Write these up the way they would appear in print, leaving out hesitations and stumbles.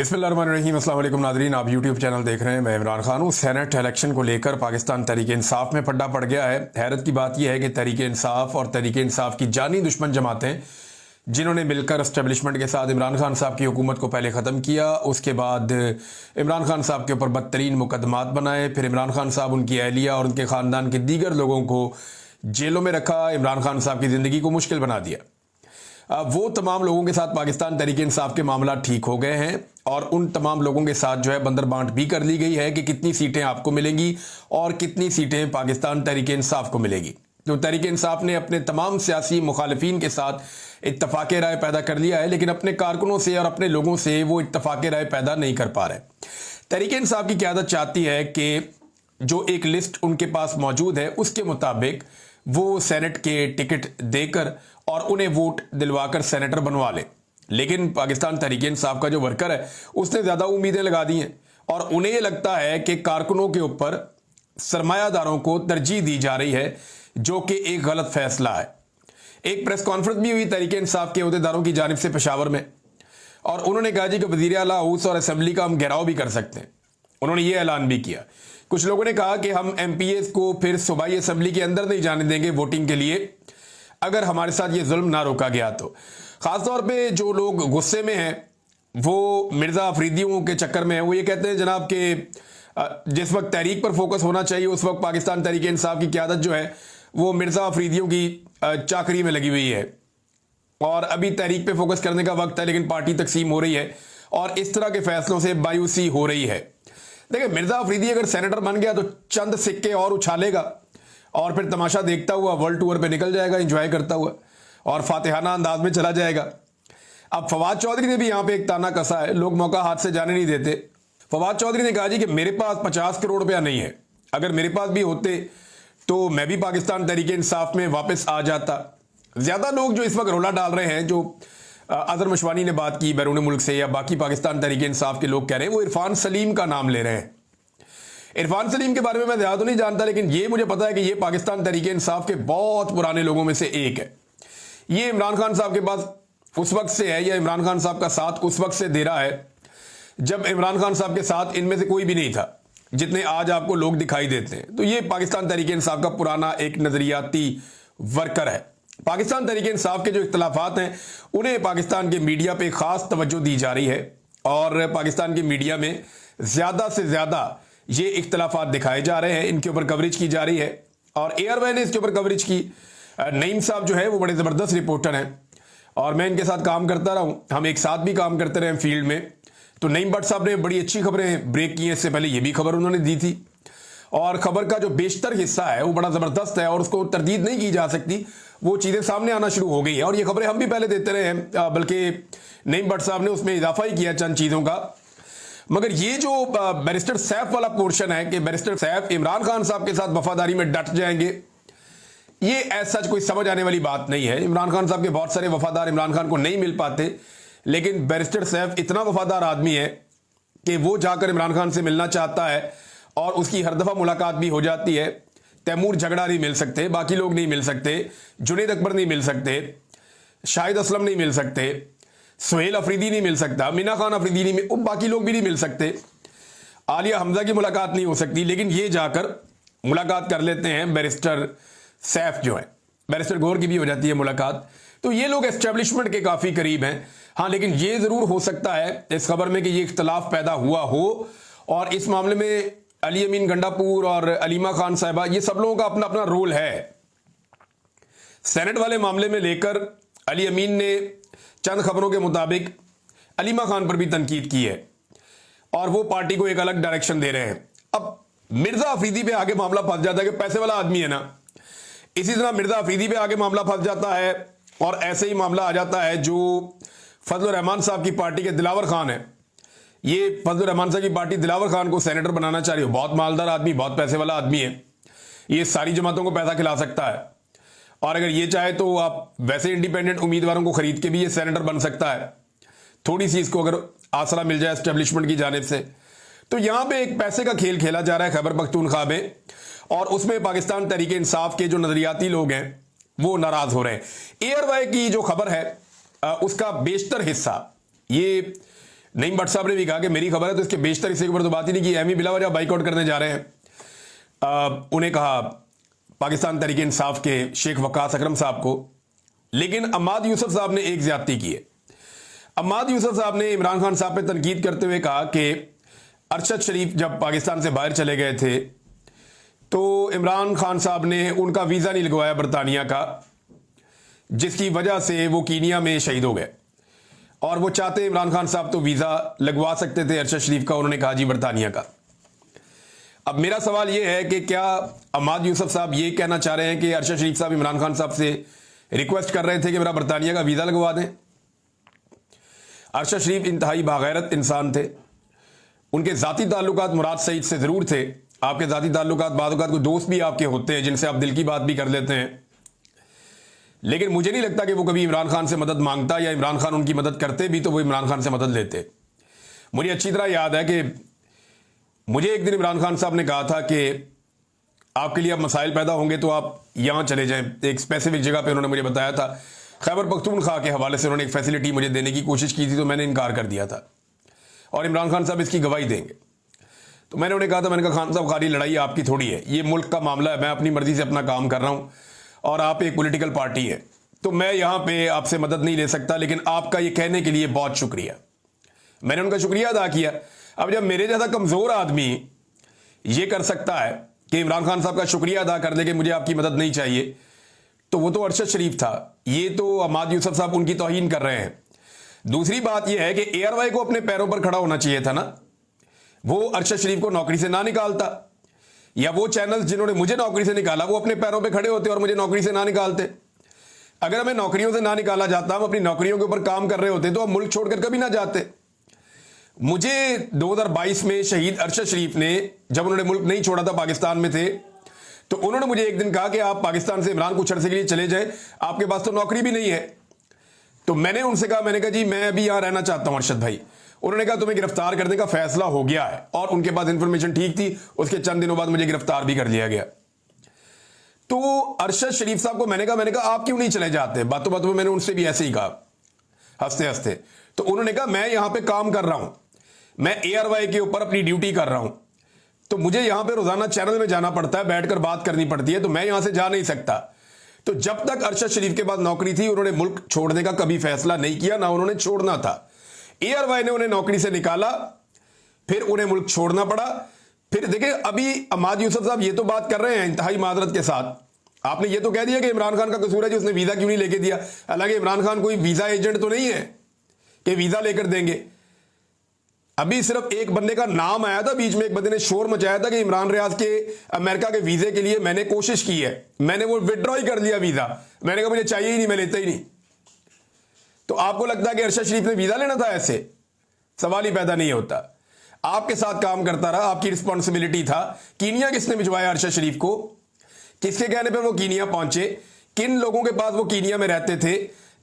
बिस्मिल्लाहिर्रहमानिर्रहीम। अस्सलाम वालेकुम नादरीन, आप यूट्यूब चैनल देख रहे हैं। मैं इमरान खान हूँ। सेनेट इलेक्शन को लेकर पाकिस्तान तहरीक इंसाफ में पड्डा पड़ गया है। हैरत की बात यह है कि तहरीक इंसाफ और तहरीक इंसाफ की जानी दुश्मन जमातें, जिन्होंने मिलकर एस्टेब्लिशमेंट के साथ इमरान खान साहब की हुकूमत को पहले ख़त्म किया, उसके बाद इमरान खान साहब के ऊपर बदतरीन मुकदमात बनाए, फिर इमरान खान साहब, उनकी अहलिया और उनके ख़ानदान के दीगर लोगों को जेलों में रखा, इमरान खान साहब की ज़िंदगी को मुश्किल बना दिया। वो तमाम लोगों के साथ पाकिस्तान तहरीक इंसाफ के मामला ठीक हो गए हैं और उन तमाम लोगों के साथ जो है बंदर बांट भी कर ली गई है कि कितनी सीटें आपको मिलेंगी और कितनी सीटें पाकिस्तान तहरीक इंसाफ को मिलेगी। तो तहरीक इंसाफ ने अपने तमाम सियासी मुखालिफिन के साथ इत्तफाक राय पैदा कर लिया है, लेकिन अपने कारकुनों से और अपने लोगों से वो इत्तफाक राय पैदा नहीं कर पा रहे। तहरीक इंसाफ की क़यादत चाहती है कि जो एक लिस्ट उनके पास मौजूद है उसके मुताबिक वो सेनेट के टिकट देकर और उन्हें वोट दिलवाकर सेनेटर बनवा ले। लेकिन पाकिस्तान तहरीक इंसाफ का जो वर्कर है उसने ज़्यादा उम्मीदें लगा दी हैं और उन्हें यह लगता है कि कारकुनों के ऊपर सरमायादारों को तरजीह दी जा रही है, जो कि एक गलत फैसला है। एक प्रेस कॉन्फ्रेंस भी हुई तहरीक इंसाफ के अहदेदारों की जानिब से पेशावर में, और उन्होंने कहा जी कि वज़ीर आला हाउस और असम्बली का हम घेराव भी कर सकते हैं। उन्होंने ये ऐलान भी किया। कुछ लोगों ने कहा कि हम MPAs को फिर सूबाई असम्बली के अंदर नहीं जाने देंगे वोटिंग के लिए अगर हमारे साथ ये जुल्म ना रोका गया तो। ख़ासतौर पे जो लोग गुस्से में हैं वो मिर्ज़ा अफरीदियों के चक्कर में हैं। वो ये कहते हैं जनाब कि जिस वक्त तहरीक पर फोकस होना चाहिए उस वक्त पाकिस्तान तहरीक इंसाफ की क़यादत जो है वो मिर्ज़ा अफरीदियों की चाकरी में लगी हुई है और अभी तहरीक पे फोकस करने का वक्त है, लेकिन पार्टी तकसीम हो रही है और इस तरह के फैसलों से मायूसी हो रही है। देखिए, मिर्ज़ा अफरीदी अगर सेनेटर बन गया तो चंद सिक्के और उछालेगा और फिर तमाशा देखता हुआ वर्ल्ड टूर पे निकल जाएगा, एंजॉय करता हुआ, और फातिहाना अंदाज में चला जाएगा। अब फवाद चौधरी ने भी यहाँ पे एक ताना कसा है, लोग मौका हाथ से जाने नहीं देते। फवाद चौधरी ने कहा जी कि मेरे पास 50 करोड़ रुपया नहीं है, अगर मेरे पास भी होते तो मैं भी पाकिस्तान तहरीक इंसाफ में वापस आ जाता। ज़्यादा लोग जो इस वक्त रोला डाल रहे हैं, जो अजहर मशवानी ने बात की बैरून मुल्क से या बाकी पाकिस्तान तहरीक इंसाफ के लोग कह रहे हैं, वो इरफान सलीम का नाम ले रहे हैं। इरफान सलीम के बारे में मैं ज़्यादा तो नहीं जानता, लेकिन ये मुझे पता है कि ये पाकिस्तान तहरीक इंसाफ के बहुत पुराने लोगों में से एक है। ये इमरान खान साहब के पास उस वक्त से है, या इमरान खान साहब का साथ उस वक्त से दे रहा है जब इमरान खान साहब के साथ इनमें से कोई भी नहीं था, जितने आज आपको लोग दिखाई देते हैं। तो ये पाकिस्तान तहरीक इंसाफ का पुराना एक नज़रियाती वर्कर है। पाकिस्तान तहरीक इंसाफ के जो इख्तलाफात हैं उन्हें पाकिस्तान के मीडिया पे ख़ास तवज्जो दी जा रही है और पाकिस्तान की मीडिया में ज़्यादा से ज़्यादा ये इख्तलाफात दिखाए जा रहे हैं, इनके ऊपर कवरेज की जा रही है। और एयरवे ने इसके ऊपर कवरेज की। नईम साहब जो है वो बड़े ज़बरदस्त रिपोर्टर हैं और मैं इनके साथ काम करता रहा हूँ, हम एक साथ भी काम करते रहे फील्ड में। तो नईम भट्ट साहब ने बड़ी अच्छी खबरें ब्रेक की हैं, इससे पहले ये भी खबर उन्होंने दी थी और खबर का जो बेशतर हिस्सा है वो बड़ा ज़बरदस्त है और उसको तरदीद नहीं की जा सकती। वो चीज़ें सामने आना शुरू हो गई हैं और ये खबरें हम भी पहले देते रहे हैं, बल्कि नईम भट्ट साहब ने उसमें इजाफा ही किया चंद चीज़ों का। मगर ये जो बैरिस्टर सैफ वाला पोर्शन है कि बैरिस्टर सैफ इमरान खान साहब के साथ वफादारी में डट जाएंगे, ये ऐसा सच कोई समझ आने वाली बात नहीं है। इमरान खान साहब के बहुत सारे वफादार इमरान खान को नहीं मिल पाते, लेकिन बैरिस्टर सैफ इतना वफादार आदमी है कि वो जाकर इमरान खान से मिलना चाहता है और उसकी हर दफ़ा मुलाकात भी हो जाती है। तैमूर झगड़ा नहीं मिल सकते, बाकी लोग नहीं मिल सकते, जुनैद अकबर नहीं मिल सकते, शाहिद असलम नहीं मिल सकते, सुहेल अफरीदी नहीं मिल सकता, मीना खान अफरीदी नहीं मिल, बाकी लोग भी नहीं मिल सकते, आलिया हमजा की मुलाकात नहीं हो सकती, लेकिन ये जाकर मुलाकात कर लेते हैं बैरिस्टर सैफ जो है। बैरिस्टर गौर की भी हो जाती है मुलाकात। तो ये लोग एस्टेब्लिशमेंट के काफ़ी करीब हैं। हाँ, लेकिन ये ज़रूर हो सकता है इस खबर में कि ये इख्तलाफ पैदा हुआ हो और इस मामले में अली अमीन गंडापुर और अलीमा खान साहिबा, ये सब लोगों का अपना अपना रोल है। सेनेट वाले मामले में लेकर अली अमीन ने चंद खबरों के मुताबिक अलीमा खान पर भी तनकीद की है और वो पार्टी को एक अलग डायरेक्शन दे रहे हैं। अब मिर्ज़ा अफरीदी पे आगे मामला फंस जाता है कि पैसे वाला आदमी है ना, इसी तरह मिर्ज़ा अफरीदी पे आगे मामला फंस जाता है और ऐसे ही मामला आ जाता है जो फजलुर रहमान साहब की पार्टी के दिलावर खान है। ये फजलुर रहमान साहब की पार्टी दिलावर खान को सेनेटर बनाना चाह रही हो। बहुत मालदार आदमी, बहुत पैसे वाला आदमी है, ये सारी जमातों को पैसा खिला सकता है और अगर ये चाहे तो आप वैसे इंडिपेंडेंट उम्मीदवारों को खरीद के भी ये सेनेटर बन सकता है, थोड़ी सी इसको अगर आसरा मिल जाए एस्टेब्लिशमेंट की जानिब से। तो यहाँ पे एक पैसे का खेल खेला जा रहा है खैबर पख्तूनख्वा में और उसमें पाकिस्तान तहरीक इंसाफ के जो नजरियाती लोग हैं वो नाराज हो रहे हैं। एयरवे की जो खबर है उसका बेशतर हिस्सा ये नईम भट्ट साहब ने भी कहा कि मेरी खबर है तो इसके बेशतर हिस्से के ऊपर तो बात ही नहीं की, अहमी बिला वजह बाइकआउट करने जा रहे हैं। उन्हें कहा पाकिस्तान तहरीक इंसाफ के शेख वकास अकरम साहब को। लेकिन अम्माद यूसुफ साहब ने एक ज्यादती की है। अम्माद यूसुफ साहब ने इमरान खान साहब पे तनकीद करते हुए कहा कि अरशद शरीफ जब पाकिस्तान से बाहर चले गए थे तो इमरान खान साहब ने उनका वीज़ा नहीं लगवाया बरतानिया का, जिसकी वजह से वो कीनिया में शहीद हो गए। और वो चाहते इमरान खान साहब तो वीज़ा लगवा सकते थे अरशद शरीफ का, उन्होंने कहा जी बरतानिया का। अब मेरा सवाल ये है कि क्या अम्माद यूसुफ साहब ये कहना चाह रहे हैं कि अरशद शरीफ साहब इमरान खान साहब से रिक्वेस्ट कर रहे थे कि मेरा बरतानिया का वीज़ा लगवा दें? अरशद शरीफ इंतहाई बागैरत इंसान थे। उनके ज़ाती ताल्लुकात मुराद सईद से ज़रूर थे। आपके ज़ाती ताल्लुकात बाद कोई दोस्त भी आपके होते हैं जिनसे आप दिल की बात भी कर लेते हैं, लेकिन मुझे नहीं लगता कि वो कभी इमरान खान से मदद मांगता, या इमरान खान उनकी मदद करते भी तो वो इमरान खान से मदद लेते। मुझे अच्छी तरह याद है कि मुझे एक दिन इमरान खान साहब ने कहा था कि आपके लिए अब मसाइल पैदा होंगे तो आप यहाँ चले जाएं। एक स्पेसिफिक जगह पे उन्होंने मुझे बताया था, खैबर पख्तूनख्वा के हवाले से उन्होंने एक फैसिलिटी मुझे देने की कोशिश की थी, तो मैंने इनकार कर दिया था और इमरान खान साहब इसकी गवाही देंगे। तो मैंने उन्हें कहा था, मैंने कहा खान साहब खाली लड़ाई आपकी थोड़ी है, ये मुल्क का मामला है, मैं अपनी मर्जी से अपना काम कर रहा हूँ और आप एक पॉलिटिकल पार्टी है, तो मैं यहाँ पे आपसे मदद नहीं ले सकता, लेकिन आपका ये कहने के लिए बहुत शुक्रिया। मैंने उनका शुक्रिया अदा किया। अब जब मेरे जैसा कमज़ोर आदमी ये कर सकता है कि इमरान खान साहब का शुक्रिया अदा कर दे कि मुझे आपकी मदद नहीं चाहिए, तो वो तो अरशद शरीफ था, ये तो अम्माद यूसुफ साहब उनकी तौहीन कर रहे हैं। दूसरी बात यह है कि एआरवाई को अपने पैरों पर खड़ा होना चाहिए था ना, वो अरशद शरीफ को नौकरी से ना निकालता, या वो चैनल जिन्होंने मुझे नौकरी से निकाला वो अपने पैरों पे खड़े होते और मुझे नौकरी से ना निकालते। अगर हमें नौकरियों से ना निकाला जाता, हम अपनी नौकरियों के ऊपर काम कर रहे होते, तो हम मुल्क छोड़कर कभी ना जाते। मुझे 2022 में शहीद अरशद शरीफ ने, जब उन्होंने मुल्क नहीं छोड़ा था, पाकिस्तान में थे, तो उन्होंने मुझे एक दिन कहा कि आप पाकिस्तान से इमरान कुछ अरसे के लिए चले जाए, आपके पास तो नौकरी भी नहीं है। तो मैंने उनसे कहा, मैंने कहा जी मैं अभी यहां रहना चाहता हूं अरशद भाई। उन्होंने कहा तुम्हें गिरफ्तार करने का फैसला हो गया है, और उनके पास इंफॉर्मेशन ठीक थी। उसके चंद दिनों बाद मुझे गिरफ्तार भी कर लिया गया। तो अरशद शरीफ साहब को मैंने कहा आप क्यों नहीं चले जाते? बातों बातों में मैंने उनसे भी ऐसे ही कहा, हंसते हंसते। तो उन्होंने कहा मैं यहां पे काम कर रहा हूं, मैं एआरवाई के ऊपर अपनी ड्यूटी कर रहा हूं, तो मुझे यहां पे रोजाना चैनल में जाना पड़ता है, बैठकर बात करनी पड़ती है, तो मैं यहां से जा नहीं सकता। तो जब तक अरशद शरीफ के पास नौकरी थी, उन्होंने मुल्क छोड़ने का कभी फैसला नहीं किया, ना उन्होंने छोड़ना था। एआरवाई ने उन्हें नौकरी से निकाला, फिर उन्हें मुल्क छोड़ना पड़ा। फिर देखिए, अभी अम्माद यूसुफ साहब ये तो बात कर रहे हैं इंतहाई मादरत के साथ, आपने ये तो कह दिया कि इमरान खान का कसूर है कि उसने वीजा क्यों नहीं लेके दिया। हालांकि इमरान खान कोई वीजा एजेंट तो नहीं है कि वीजा लेकर देंगे। अभी सिर्फ एक बंदे का नाम आया था, बीच में एक बंदे ने शोर मचाया था कि इमरान रियाज के अमेरिका के वीजे के लिए मैंने कोशिश की है, मैंने वो विड्रॉ ही कर लिया वीजा। मैंने कहा मुझे चाहिए ही नहीं, मैं लेता ही नहीं। तो आपको लगता है कि अरशद शरीफ ने वीजा लेना था? ऐसे सवाल ही पैदा नहीं होता। आपके साथ काम करता रहा, आपकी रिस्पॉन्सिबिलिटी था। कीनिया किसने भिजवाया अरशद शरीफ को? किसके कहने पर वो कीनिया पहुंचे? किन लोगों के पास वो कीनिया में रहते थे?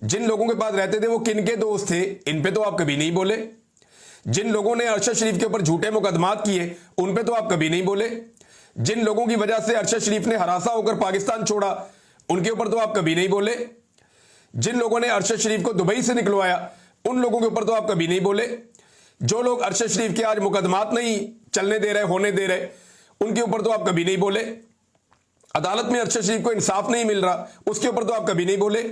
जिन लोगों के पास रहते थे वो किन के दोस्त थे? इन पे तो आप कभी नहीं बोले। जिन लोगों ने अरशद शरीफ के ऊपर झूठे मुकदमात किए, उन पे तो आप कभी नहीं बोले। जिन लोगों की वजह से अरशद शरीफ ने हरासा होकर पाकिस्तान छोड़ा, उनके ऊपर तो आप कभी नहीं बोले। जिन लोगों ने अरशद शरीफ को दुबई से निकलवाया, उन लोगों के ऊपर तो आप कभी नहीं बोले। जो लोग अरशद शरीफ के आज मुकदमात नहीं चलने दे रहे, होने दे रहे, उनके ऊपर तो आप कभी नहीं बोले। अदालत में अरशद शरीफ को इंसाफ नहीं मिल रहा, उसके ऊपर तो आप कभी नहीं बोले।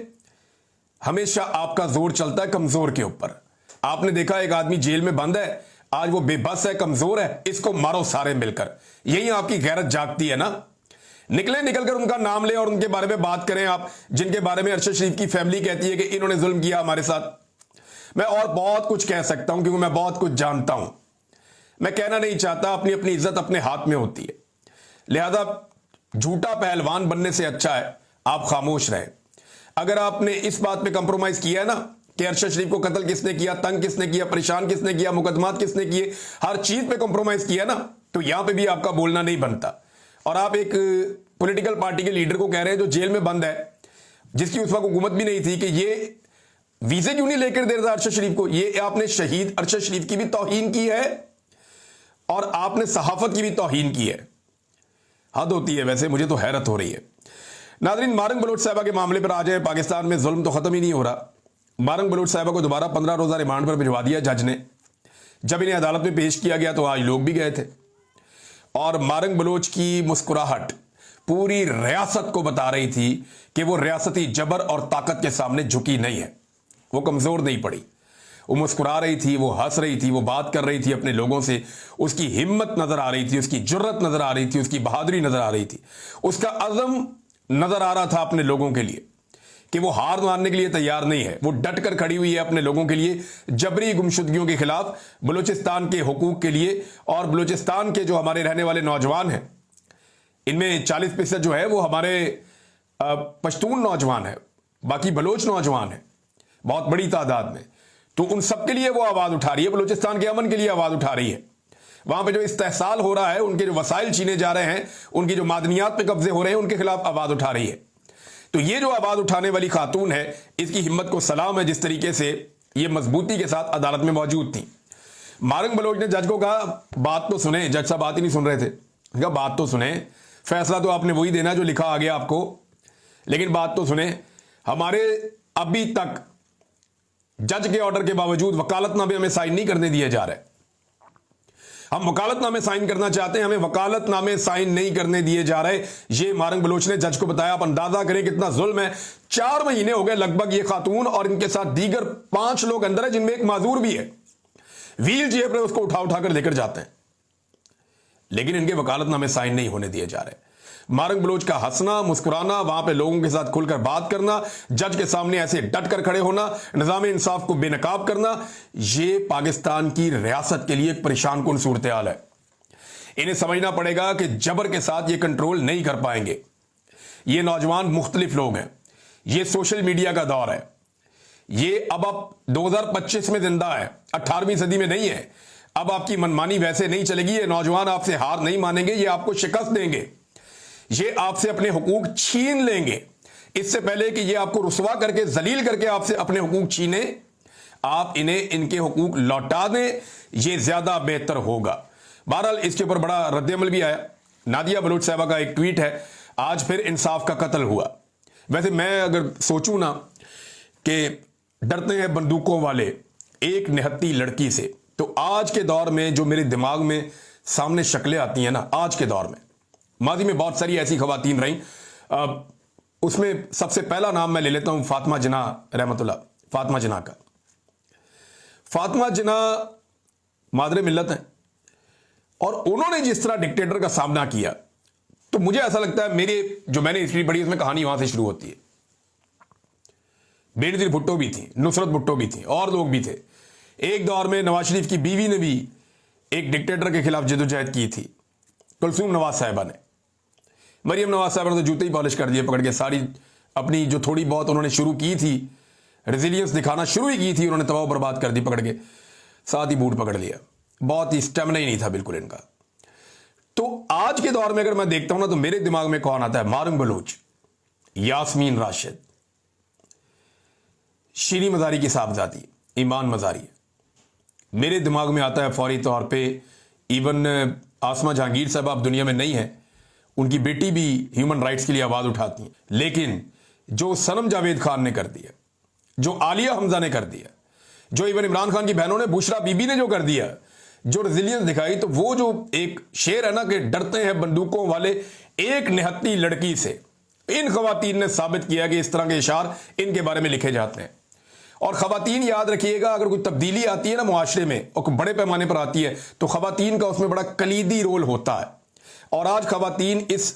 हमेशा आपका जोर चलता है कमजोर के ऊपर। आपने देखा एक आदमी जेल में बंद है, आज वो बेबस है, कमजोर है, इसको मारो सारे मिलकर। यही आपकी गैरत जागती है ना। निकलकर उनका नाम ले और उनके बारे में बात करें आप, जिनके बारे में अरशद शरीफ की फैमिली कहती है कि इन्होंने जुल्म किया हमारे साथ। मैं और बहुत कुछ कह सकता हूं क्योंकि मैं बहुत कुछ जानता हूं। मैं कहना नहीं चाहता, अपनी अपनी इज्जत अपने हाथ में होती है। लिहाजा झूठा पहलवान बनने से अच्छा है आप खामोश रहें। अगर आपने इस बात पे कंप्रोमाइज किया है ना कि अरशद शरीफ को कत्ल किसने किया, तंग किसने किया, परेशान किसने किया, मुकदमात किसने किए, हर चीज पे कंप्रोमाइज किया ना, तो यहां पे भी आपका बोलना नहीं बनता। और आप एक पॉलिटिकल पार्टी के लीडर को कह रहे हैं जो जेल में बंद है, जिसकी उस वक्त हुकूमत भी नहीं थी, कि ये वीजे क्यों नहीं लेकर दे रहा अरशद शरीफ को। ये आपने शहीद अरशद शरीफ की भी तौहीन की है और आपने सहाफत की भी तौहीन की है। हद होती है वैसे, मुझे तो हैरत हो रही है। नाज़रीन, मारंग बलोच साहिबा के मामले पर आ जाए। पाकिस्तान में जुल्म तो खत्म ही नहीं हो रहा। मारंग बलोच साहिबा को दोबारा 15 रोजा रिमांड पर भिजवा दिया जज ने। जब इन्हें अदालत में पेश किया गया तो आज लोग भी गए थे और मारंग बलोच की मुस्कुराहट पूरी रियासत को बता रही थी कि वो रियासती जबर और ताकत के सामने झुकी नहीं है, वो कमजोर नहीं पड़ी। वो मुस्कुरा रही थी, वो हंस रही थी, वो बात कर रही थी अपने लोगों से। उसकी हिम्मत नजर आ रही थी, उसकी जुर्रत नजर आ रही थी, उसकी बहादुरी नजर आ रही थी, उसका अज़म नजर आ रहा था अपने लोगों के लिए कि वो हार मानने के लिए तैयार नहीं है। वो डट कर खड़ी हुई है अपने लोगों के लिए, जबरी गुमशुदगियों के खिलाफ, बलूचिस्तान के हुकूक के लिए। और बलूचिस्तान के जो हमारे रहने वाले नौजवान हैं, इनमें 40% जो है वो हमारे पश्तून नौजवान है, बाकी बलोच नौजवान है बहुत बड़ी तादाद में। तो उन सबके लिए वो आवाज उठा रही है, बलूचिस्तान के अमन के लिए आवाज उठा रही है। वहां पे जो इस्तेहसाल हो रहा है, उनके जो वसाइल छीने जा रहे हैं, उनकी जो मादनियात पे कब्जे हो रहे हैं, उनके खिलाफ आवाज उठा रही है। तो ये जो आवाज उठाने वाली खातून है, इसकी हिम्मत को सलाम है, जिस तरीके से ये मजबूती के साथ अदालत में मौजूद थी। मारंग बलोच ने जज को कहा, बात तो सुने। जज साहब बात ही नहीं सुन रहे थे। कहा बात तो सुने, फैसला तो आपने वही देना जो लिखा आ गया आपको, लेकिन बात तो सुने। हमारे अभी तक जज के ऑर्डर के बावजूद वकालतनामे हमें साइन नहीं करने दिए जा रहे। हम वकालतनामे साइन करना चाहते हैं, हमें वकालतनामे साइन नहीं करने दिए जा रहे। ये मारंग बलोच ने जज को बताया। आप अंदाजा करें कितना जुल्म है। 4 महीने हो गए लगभग ये खातून और इनके साथ दीगर 5 लोग अंदर है, जिनमें एक माजूर भी है। व्हील चेयर पर उसको उठा उठाकर लेकर जाते हैं, लेकिन इनके वकालतनामे साइन नहीं होने दिए जा रहे। मारंग बलोच का हंसना, मुस्कुराना, वहां पे लोगों के साथ खुलकर बात करना, जज के सामने ऐसे डट कर खड़े होना, निजाम इंसाफ को बेनकाब करना, ये पाकिस्तान की रियासत के लिए एक परेशान कुन सूरत हाल है। इन्हें समझना पड़ेगा कि जबर के साथ ये कंट्रोल नहीं कर पाएंगे। ये नौजवान मुख्तलिफ लोग हैं, ये सोशल मीडिया का दौर है, ये अब 2025 में जिंदा है, 18वीं सदी में नहीं है। अब आपकी मनमानी वैसे नहीं चलेगी। ये नौजवान आपसे हार नहीं मानेंगे, ये आपको शिकस्त देंगे, ये आपसे अपने हुकूक छीन लेंगे। इससे पहले कि ये आपको रुसवा करके, जलील करके आपसे अपने हुकूक छीने, आप इन्हें इनके हुकूक लौटा दें, ये ज्यादा बेहतर होगा। बहरहाल इसके ऊपर बड़ा रद्दअमल भी आया। नादिया बलूच साहबा का एक ट्वीट है, आज फिर इंसाफ का कत्ल हुआ। वैसे मैं अगर सोचूं ना कि डरते हैं बंदूकों वाले एक निहत्ती लड़की से, तो आज के दौर में जो मेरे दिमाग में सामने शक्लें आती हैं ना, आज के दौर में, माजी में बहुत सारी ऐसी खवातीन रहीं, उसमें सबसे पहला नाम मैं ले लेता हूं फातिमा जिना रहमतुल्लाह, फातिमा जिना का। फातिमा जिना मादरे मिल्लत हैं और उन्होंने जिस तरह डिक्टेटर का सामना किया, तो मुझे ऐसा लगता है, मैंने हिस्ट्री पढ़ी उसमें कहानी वहां से शुरू होती है। बेनजीर भुट्टो भी थी, नुसरत भुट्टो भी थी और लोग भी थे। एक दौर में नवाज शरीफ की बीवी ने भी एक डिक्टेटर के खिलाफ जदोजहद की थी, कुलसूम नवाज साहिबा ने। मरियम नवाज साहिबा ने तो जूते ही पॉलिश कर दिए पकड़ के। सारी अपनी जो थोड़ी बहुत उन्होंने शुरू की थी, रेजिलियंस दिखाना शुरू ही की थी, उन्होंने तबाह बर्बाद कर दी पकड़ के, साथ ही बूट पकड़ लिया। बहुत ही स्टेमिना ही नहीं था बिल्कुल इनका। तो आज के दौर में अगर मैं देखता हूं ना, तो मेरे दिमाग में कौन आता है? मारंग बलूच, यास्मीन राशिद, शीरी मजारी की साहबजादी ईमान मजारी। मेरे दिमाग में आता है फौरी तौर पे इवन आसमा जहांगीर साहब अब दुनिया में नहीं है, उनकी बेटी भी ह्यूमन राइट्स के लिए आवाज उठाती है। लेकिन जो सनम जावेद खान ने कर दिया, जो आलिया हमजा ने कर दिया, जो इवन इमरान खान की बहनों ने, बुशरा बीबी ने जो कर दिया, जो रेजिलियंस दिखाई, तो वो जो एक शेर है ना कि डरते हैं बंदूकों वाले एक निहत्ती लड़की से, इन खवातीन ने साबित किया कि इस तरह के इशार इनके बारे में लिखे जाते हैं। और खवातीन याद रखिएगा, अगर कोई तब्दीली आती है ना मुआशरे में और बड़े पैमाने पर आती है, तो खवातीन का उसमें बड़ा कलीदी रोल होता है। और आज खवातीन इस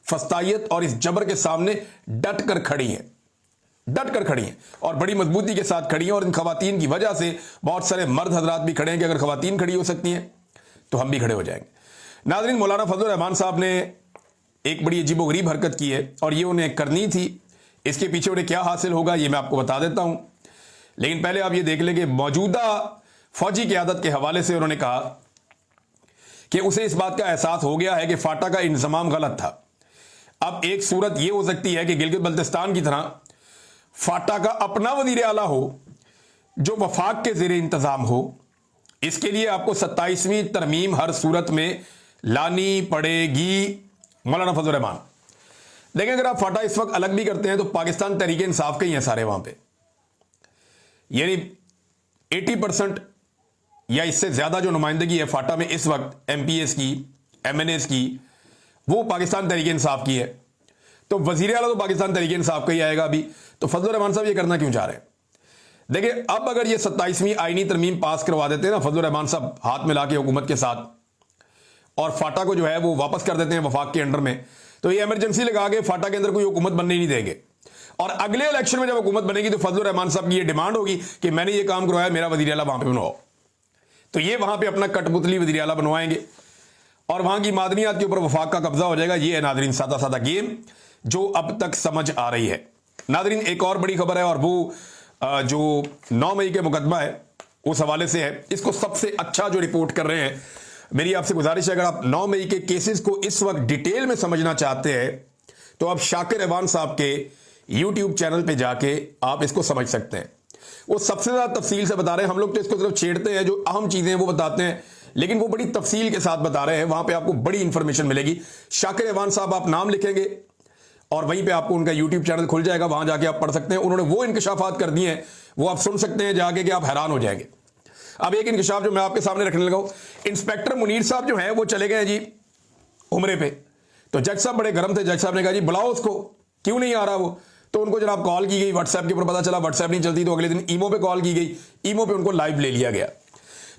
फस्तायत और इस जबर के सामने डट कर खड़ी हैं, डट कर खड़ी हैं और बड़ी मजबूती के साथ खड़ी हैं। और इन खवातीन की वजह से बहुत सारे मर्द हजरात भी खड़े हैं कि अगर खवातीन खड़ी हो सकती हैं तो हम भी खड़े हो जाएंगे। नाज़रीन, मौलाना फजलुर रहमान साहब ने एक बड़ी अजीबोगरीब हरकत की है और ये उन्हें करनी थी। इसके पीछे उन्हें क्या हासिल होगा ये मैं आपको बता देता हूं, लेकिन पहले आप ये देख लें कि मौजूदा फौजी क़यादत के हवाले से उन्होंने कहा कि उसे इस बात का एहसास हो गया है कि फाटा का इंतजाम गलत था। अब एक सूरत यह हो सकती है कि गिलगित बल्तिस्तान की तरह फाटा का अपना वजीर आला हो जो वफाक के ज़ेरे इंतजाम हो। इसके लिए आपको 27वीं तरमीम हर सूरत में लानी पड़ेगी। मौलाना फजल रहमान, लेकिन अगर आप फाटा इस वक्त अलग भी करते हैं तो पाकिस्तान तहरीक इंसाफ के ही हैं सारे वहां पे, यानी 80% या इससे ज्यादा जो नुमाइंदगी है फाटा में इस वक्त एमपीएस की, एमएनएस की, वो पाकिस्तान तहरीक इंसाफ की है। तो वजीर आला तो पाकिस्तान तहरीक इंसाफ का ही आएगा अभी। तो फजलुर रहमान साहब ये करना क्यों चाह रहे हैं? देखिए, अब अगर ये 27वीं आईनी तरमीम पास करवा देते हैं ना फजलुर रहमान साहब हाथ मिला के हुकूमत के साथ, और फाटा को जो है वो वापस कर देते हैं वफाक के अंडर में, तो ये इमरजेंसी लगा के फाटा के अंदर कोई हुकूमत बनने नहीं देंगे। और अगले इलेक्शन में जब हुकूमत बनेगी तो फजलुर रहमान साहब की ये डिमांड होगी कि मैंने ये काम करवाया, मेरा वजीर आला वहां पे बनवाओ। तो ये वहां पे अपना कठपुतली वजीर आला बनवाएंगे और वहां की मादनियात के ऊपर वफाक का कब्जा हो जाएगा। ये है नादरीन सादा सादा गेम जो अब तक समझ आ रही है। नादरीन, एक और बड़ी खबर है, और वो जो 9 मई के मुकदमा है उस हवाले से है। इसको सबसे अच्छा जो रिपोर्ट कर रहे हैं, मेरी आपसे गुजारिश है, अगर आप 9 मई के केसेस को इस वक्त डिटेल में समझना चाहते हैं तो आप शाकिर अहवान साहब के यूट्यूब चैनल पे जाके आप इसको समझ सकते हैं। वो सबसे ज्यादा तफसील से बता रहे हैं। हम लोग तो इसको सिर्फ छेड़ते हैं, जो अहम चीजें हैं वो बताते हैं, लेकिन वो बड़ी तफसील के साथ बता रहे हैं। वहां पे आपको बड़ी इंफॉर्मेशन मिलेगी। शाकिर अहवान साहब आप नाम लिखेंगे और वहीं पे आपको उनका यूट्यूब चैनल खुल जाएगा, वहां जाके आप पढ़ सकते हैं। उन्होंने वो इंकशाफात कर दिए हैं, वो आप सुन सकते हैं जाके कि आप हैरान हो जाएंगे। अब एक इंकशाफ जो मैं आपके सामने रखने लगा हूं, इंस्पेक्टर मुनीर साहब जो है वो चले गए जी उम्रे पे। तो जज साहब बड़े गर्म थे। जज साहब ने कहा जी बुलाओ उसको, क्यों नहीं आ रहा वो? तो उनको जनाब कॉल की गई, व्हाट्सएप के ऊपर पता चला व्हाट्सएप नहीं चलती, तो अगले दिन ईमो पे कॉल की गई, ईमो पे उनको लाइव ले लिया गया।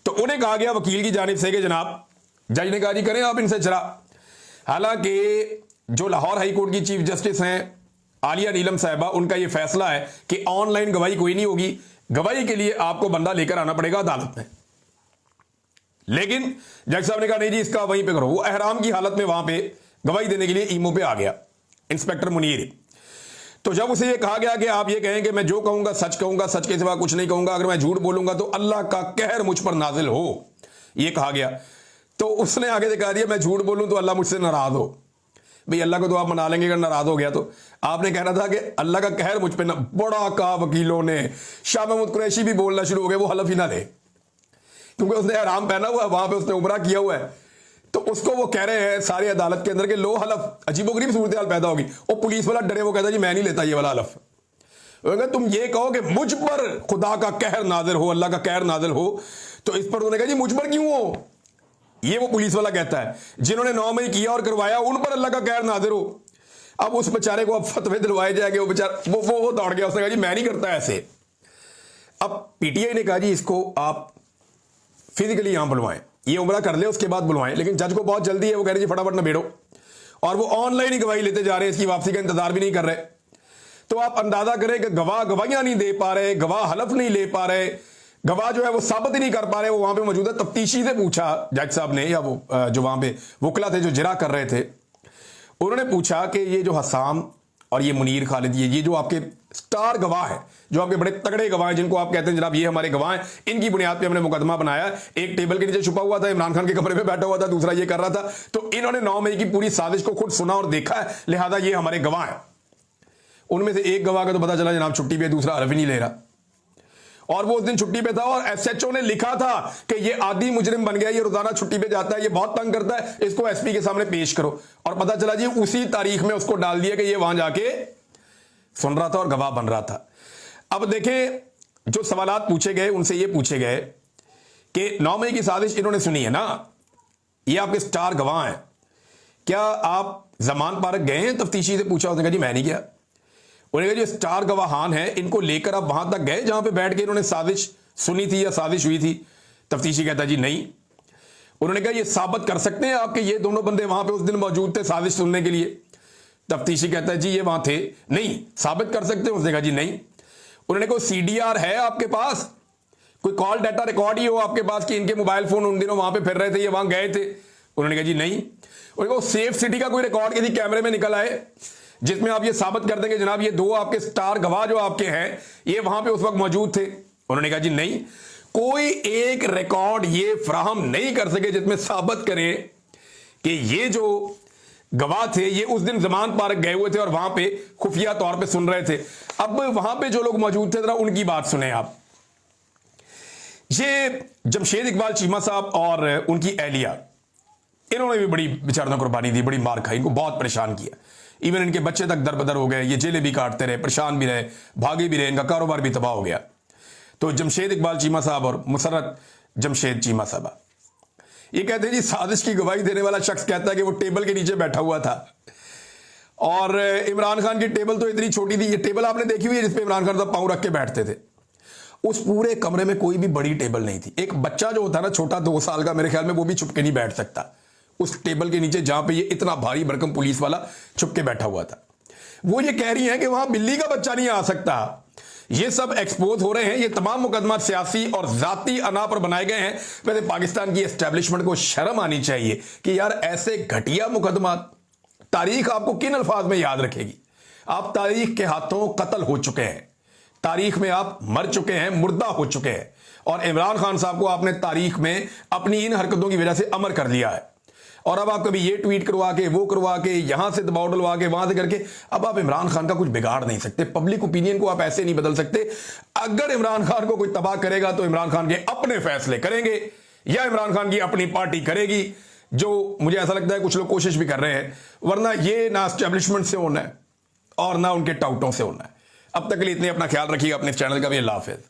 तो उन्हें कहा गया वकील की जानिब से कि जनाब, जज ने कहा जी करें आप इनसे जरा। हालांकि जो लाहौर हाई कोर्ट की चीफ जस्टिस हैं आलिया नीलम साहिबा, उनका यह फैसला है कि ऑनलाइन गवाही कोई नहीं होगी, गवाही के लिए आपको बंदा लेकर आना पड़ेगा अदालत में। लेकिन जज साहब ने कहा नहीं जी इसका वहीं पे करो। वो एहराम की हालत में वहां पे गवाही देने के लिए ईमो पे आ गया इंस्पेक्टर मुनीर। तो जब उसे ये कहा गया कि आप ये कहें कि मैं जो कहूंगा सच कहूंगा, सच के सिवा कुछ नहीं कहूंगा, अगर मैं झूठ बोलूंगा तो अल्लाह का कहर मुझ पर नाजिल हो, ये कहा गया। तो उसने आगे से कहा दिया मैं झूठ बोलूं तो अल्लाह मुझसे नाराज हो। भाई अल्लाह को तो आप मना लेंगे, अगर नाराज हो गया तो। आपने कहना था कि अल्लाह का कहर मुझ पे ना। बड़ा कहा वकीलों ने, शाह महमूद कुरैशी भी बोलना शुरू हो गए, वो हलफ ही ना ले, क्योंकि उसने हराम पहना हुआ है, वहां पे उसने उमरा किया हुआ है। तो उसको वो कह रहे हैं सारी अदालत के अंदर के लो हलफ। अजीबोगरीब सूरत हाल पैदा होगी। वो पुलिस वाला डरे, वो कहता जी मैं नहीं लेता ये वाला हलफ। तुम ये कहो कि मुझ पर खुदा का कहर नाजिल हो, अल्लाह का कहर नाजिल हो, तो इस पर उन्होंने कहा जी मुझ पर क्यों हो? ये वो पुलिस वाला कहता है जिन्होंने 9 मई किया और करवाया उन पर अल्लाह का कहर नाजिल हो। अब उस बेचारे को अब फतवे दिलवाए जाएंगे, वो बेचारा वो दौड़ गया, उसने कहा जी मैं नहीं करता ऐसे। अब पीटीआई ने कहा जी इसको आप फिजिकली यहां बुलवाएं, ये उम्रा कर ले उसके बाद बुलवाएं। लेकिन जज को बहुत जल्दी है, वो कह रहे जी फटाफट न बैठो, और वो ऑनलाइन ही गवाही लेते जा रहे हैं, इसकी वापसी का इंतजार भी नहीं कर रहे। तो आप अंदाजा करें कि गवाह गवाहियां नहीं दे पा रहे, गवाह हलफ नहीं ले पा रहे, गवाह जो है वो साबित ही नहीं कर पा रहे। वो वहां पे मौजूदा तफ्तीशी से पूछा जज साहब ने, या वो जो वहां पे वकला थे जो जिरा कर रहे थे, उन्होंने पूछा कि ये जो हसाम और ये मुनीर खालिद, ये जो आपके स्टार गवाह है, जो आपके बड़े तगड़े गवाह हैं, जिनको आप कहते हैं जनाब ये हमारे गवाह हैं, इनकी बुनियाद पे हमने मुकदमा बनाया। एक टेबल के नीचे छुपा हुआ था, इमरान खान के कमरे में बैठा हुआ था, दूसरा ये कर रहा था। तो इन्होंने 9 मई की पूरी साजिश को खुद सुना और देखा है, लिहाजा ये हमारे गवाह हैं। उनमें से एक गवाह का तो पता चला जनाब छुट्टी पे, दूसरा हरफ ही नहीं ले रहा, और वो उस दिन छुट्टी पे था। और एसएचओ ने लिखा था कि ये आदि मुजरिम बन गया, ये रोजाना छुट्टी पे जाता है, ये बहुत तंग करता है, इसको एसपी के सामने पेश करो। और पता चला जी उसी तारीख में उसको डाल दिया कि ये वहां जाके सुन रहा था और गवाह बन रहा था। अब देखें, जो सवालात पूछे गए उनसे ये पूछे गए कि 9 मई की साजिश इन्होंने सुनी है ना, ये आपके स्टार गवाह हैं, क्या आप जमान पार्क गए हैं? तफ्तीशी से पूछा, उसने कहा जी मैं नहीं गया। उन्होंने कहा जो स्टार गवाहान है इनको लेकर आप वहां तक गए जहां पे बैठ के इन्होंने साजिश सुनी थी या साजिश हुई थी? तफ्तीशी कहता जी नहीं। उन्होंने कहा ये साबित कर सकते हैं आपके ये दोनों बंदे वहां पे उस दिन मौजूद थे साजिश सुनने के लिए? तफ्तीशी कहता है जी ये वहां थे नहीं। साबित कर सकते हैं? उसने कहा जी नहीं। उन्होंने कहा सीडीआर है आपके पास, कोई कॉल डाटा रिकॉर्ड ही हो आपके पास कि इनके मोबाइल फोन उन दिनों वहां पे फिर रहे थे, ये वहां गए थे? उन्होंने कहा जी नहीं। उन्होंने कहा सेफ सिटी का कोई रिकॉर्ड किसी कैमरे में निकल आए जिसमें आप ये साबित कर देंगे जनाब ये दो आपके स्टार गवाह जो आपके हैं ये वहां पे उस वक्त मौजूद थे? उन्होंने कहा जी नहीं। कोई एक रिकॉर्ड ये फ्राहम नहीं कर सके जिसमें साबित करें कि ये जो गवाह थे ये उस दिन जमान पार्क गए हुए थे और वहां पे खुफिया तौर पे सुन रहे थे। अब वहां पे जो लोग मौजूद थे जरा उनकी बात सुने आप। ये जमशेद इकबाल चीमा साहब और उनकी एहलिया, इन्होंने भी बड़ी बेचारों कुर्बानी दी, बड़ी मार खाई, इनको बहुत परेशान किया। इवन इनके बच्चे तक दरबदर हो गए, ये जेलें भी काटते रहे, परेशान भी रहे, भागे भी रहे, इनका कारोबार भी तबाह हो गया। तो जमशेद इकबाल चीमा साहब और मुसर्रत जमशेद चीमा साहबा। ये कहते हैं जी साजिश की गवाही देने वाला शख्स कहता है कि वो टेबल के नीचे बैठा हुआ था और इमरान खान की टेबल तो इतनी छोटी थी, ये टेबल आपने देखी हुई है जिसपे इमरान खान साहब पांव रख के बैठते थे। उस पूरे कमरे में कोई भी बड़ी टेबल नहीं थी। एक बच्चा जो होता है ना छोटा 2 साल का, मेरे ख्याल में वो भी छुप के नहीं बैठ सकता उस टेबल के नीचे जहां पे ये इतना भारी भरकम पुलिस वाला छुप के बैठा हुआ था। वो ये कह रही हैं कि वहां बिल्ली का बच्चा नहीं आ सकता। ये सब एक्सपोज हो रहे हैं। ये तमाम मुकदमा सियासी और जाती अना पर बनाए गए हैं। वैसे पाकिस्तान की एस्टेब्लिशमेंट को शर्म आनी चाहिए कि यार ऐसे घटिया मुकदमा, तारीख आपको किन अल्फाज में याद रखेगी? आप तारीख के हाथों कत्ल हो चुके हैं, तारीख में आप मर चुके हैं, मुर्दा हो चुके हैं। और इमरान खान साहब को आपने तारीख में अपनी इन हरकतों की वजह से अमर कर लिया है। और अब आप कभी ये ट्वीट करवा के, वो करवा के, यहां से दबाव डलवा के, वहां से करके, अब आप इमरान खान का कुछ बिगाड़ नहीं सकते। पब्लिक ओपिनियन को आप ऐसे नहीं बदल सकते। अगर इमरान खान को कोई तबाह करेगा तो इमरान खान के अपने फैसले करेंगे या इमरान खान की अपनी पार्टी करेगी, जो मुझे ऐसा लगता है कुछ लोग कोशिश भी कर रहे हैं। वरना ये ना एस्टेब्लिशमेंट से होना है और ना उनके टाउटों से होना है। अब तक के लिए इतने, अपना ख्याल रखिएगा, अपने चैनल का भी। अल्लाह हाफिज़।